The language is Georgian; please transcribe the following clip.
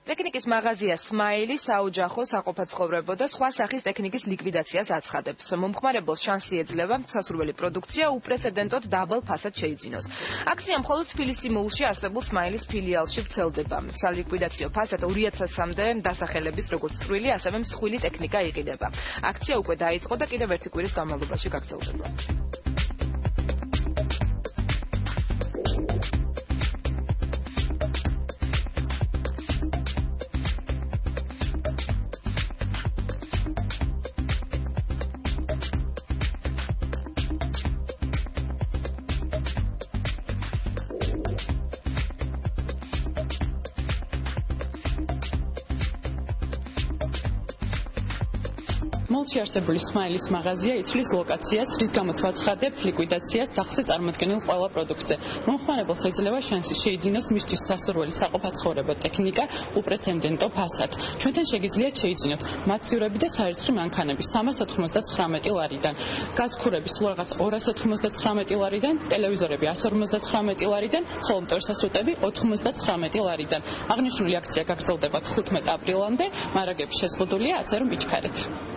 ტექნიკის მაღაზია Smile საოჯახო საყოფაცხოვრებო და სხვა სახის ტექნიკის ლიკვიდაციას აცხადებს. მომხმარებელს შანსი ეძლევა სასურველი პროდუქცია უპრეცედენტოდ დაბალ ფასად შეიძინოს. აქცია მხოლოდ თბილისი მოლში არსებულ Smile-ის ფილიალში ვრცელდება. სალიკვიდაციო ფასად 2000-მდე დასახელების როგორც წვრილი, ასევე მსხვილი ტექნიკა იყიდება. აქცია უკვე დაიწყო და კიდევ ერთი კვირის განმავლობაში გაგრძელდება. მოლში არსებული Smile-ის მაღაზია იცვლის ლოკაციას, რის გამოც ვაცხადებთ ლიკვიდაციას სახზე წარმოქმნილ ყველა პროდუქტზე. მომხმარებელს ეძლევა შანსი შეიძინოს მისთვის სასურველი საყოფაცხოვრებო ტექნიკა უპრეცედენტო ფასად. ჩვენთან შეგიძლიათ შეიძინოთ მაცივრები და საერცხი მანქანები 399 ლარიდან, გაზქურები სულ რაღაც 299 ლარიდან, ტელევიზორები 159 ლარიდან, ხოლო მტვერსასრუტები 99 ლარიდან. აღნიშნული აქცია გაგრძელდება 15 აპრილამდე, მარაგები შეზღუდულია, ასე რომ იჩქარეთ.